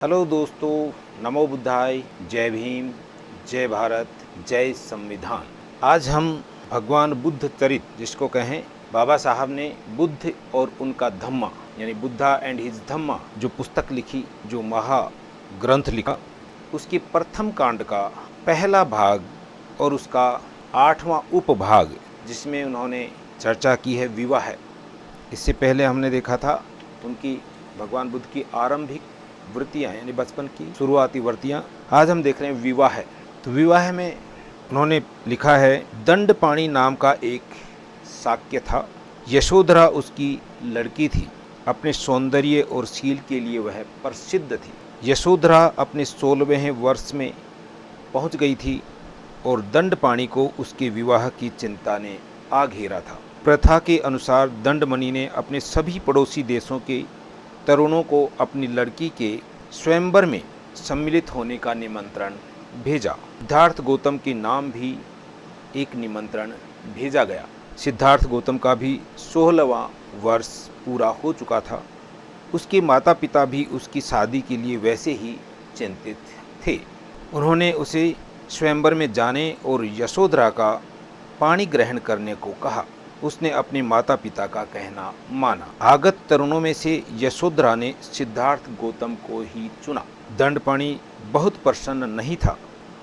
Hello दोस्तों, नमो बुद्धाय, जय भीम, जय भारत, जय संविधान। आज हम भगवान बुद्ध चरित जिसको कहें, बाबा साहब ने बुद्ध और उनका धम्मा यानी बुद्धा एंड हिज धम्मा जो पुस्तक लिखी, जो महाग्रंथ लिखा, उसके प्रथम कांड का पहला भाग और उसका 8वां उपभाग जिसमें उन्होंने चर्चा की है विवाह। इससे पहले हमने देखा था उनकी भगवान बुद्ध की आरंभिक वृत्तियाँ यानी बचपन की शुरुआती वृत्तियाँ। आज हम देख रहे हैं विवाह। तो विवाह में उन्होंने लिखा है, दंडपाणि नाम का एक शाक्य था। यशोधरा उसकी लड़की थी। अपने सौंदर्य और शील के लिए वह प्रसिद्ध थी। यशोधरा अपने 16वें वर्ष में पहुंच गई थी और दंडपाणि को उसके विवाह की चिंता ने आ घेरा था। प्रथा के अनुसार दंडमणि ने अपने सभी पड़ोसी देशों के तरुणों को अपनी लड़की के स्वयंवर में सम्मिलित होने का निमंत्रण भेजा। सिद्धार्थ गौतम के नाम भी एक निमंत्रण भेजा गया। सिद्धार्थ गौतम का भी 16वां वर्ष पूरा हो चुका था। उसके माता पिता भी उसकी शादी के लिए वैसे ही चिंतित थे। उन्होंने उसे स्वयंवर में जाने और यशोधरा का पाणी ग्रहण करने को कहा। उसने अपने माता पिता का कहना माना। आगत तरुणों में से यशोधरा ने सिद्धार्थ गौतम को ही चुना। दंडपाणि बहुत प्रसन्न नहीं था।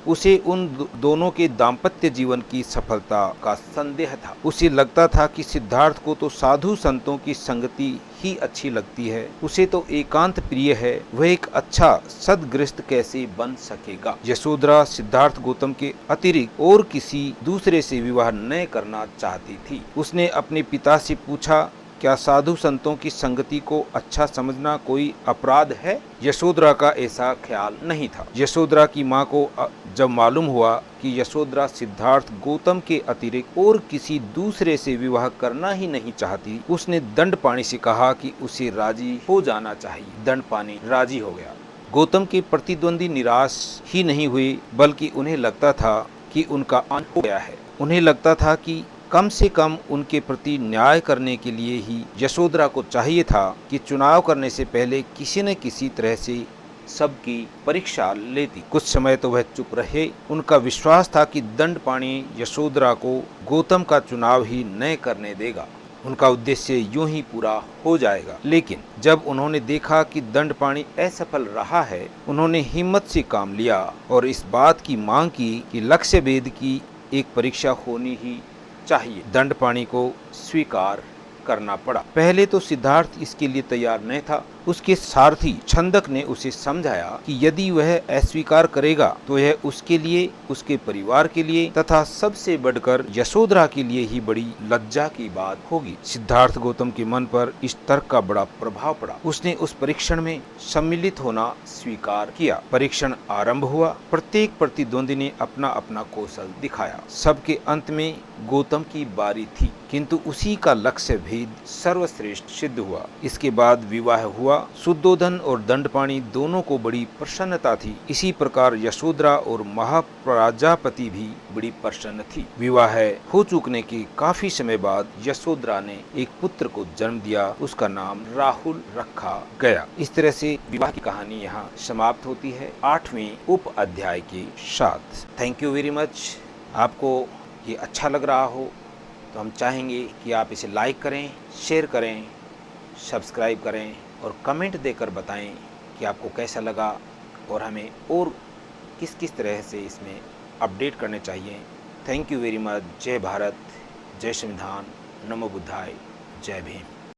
उसे उन दोनों के दाम्पत्य जीवन की सफलता का संदेह था। उसे लगता था कि सिद्धार्थ को तो साधु संतों की संगति ही अच्छी लगती है। उसे तो एकांत प्रिय है। वह एक अच्छा सद्गृहस्थ कैसे बन सकेगा। यशोधरा सिद्धार्थ गौतम के अतिरिक्त और किसी दूसरे से विवाह न करना चाहती थी। उसने अपने पिता से पूछा, क्या साधु संतों की संगति को अच्छा समझना कोई अपराध है? यशोधरा का ऐसा ख्याल नहीं था। यशोधरा की माँ को जब मालूम हुआ कि यशोधरा सिद्धार्थ गौतम के अतिरिक्त और किसी दूसरे से विवाह करना ही नहीं चाहती, उसने दंडपाणि से कहा कि उसे राजी हो जाना चाहिए। दंडपाणि राजी हो गया। गौतम के प्रतिद्वंदी निराश ही नहीं हुए, बल्कि उन्हें लगता था कि उनका अंत हो गया है। उन्हें लगता था कि कम से कम उनके प्रति न्याय करने के लिए ही यशोधरा को चाहिए था कि चुनाव करने से पहले किसी न किसी तरह से सबकी परीक्षा लेती। कुछ समय तो वह चुप रहे। उनका विश्वास था कि दंडपाणि यशोधरा को गौतम का चुनाव ही न करने देगा। उनका उद्देश्य यूं ही पूरा हो जाएगा। लेकिन जब उन्होंने देखा कि दंडपाणि असफल रहा है, उन्होंने हिम्मत से काम लिया और इस बात की मांग की कि लक्ष्य भेद की एक परीक्षा होनी ही चाहिए। दंडपाणि को स्वीकार करना पड़ा। पहले तो सिद्धार्थ इसके लिए तैयार नहीं था। उसके सारथी छंदक ने उसे समझाया कि यदि वह अस्वीकार करेगा तो यह उसके लिए, उसके परिवार के लिए तथा सबसे बढ़कर यशोधरा के लिए ही बड़ी लज्जा की बात होगी। सिद्धार्थ गौतम के मन पर इस तर्क का बड़ा प्रभाव पड़ा। उसने उस परीक्षण में सम्मिलित होना स्वीकार किया। परीक्षण आरंभ हुआ। प्रत्येक प्रतिद्वंदी ने अपना अपना कौशल दिखाया। सबके अंत में गौतम की बारी थी, किंतु उसी का लक्ष्य भेद सर्वश्रेष्ठ सिद्ध हुआ। इसके बाद विवाह हुआ। शुद्धोधन और दंडपाणि दोनों को बड़ी प्रसन्नता थी। इसी प्रकार यशोधरा और महाप्रजापति भी बड़ी प्रसन्न थी। विवाह हो चुकने के काफी समय बाद यशोधरा ने एक पुत्र को जन्म दिया। उसका नाम राहुल रखा गया। इस तरह से विवाह की कहानी यहाँ समाप्त होती है 8वें उप अध्याय के साथ। Thank you very much. आपको ये अच्छा लग रहा हो तो हम चाहेंगे कि आप इसे लाइक करें, शेयर करें, सब्सक्राइब करें और कमेंट देकर बताएं कि आपको कैसा लगा और हमें और किस किस तरह से इसमें अपडेट करने चाहिए। Thank you very much. जय भारत, जय संविधान, नमो बुद्धाय, जय भीम।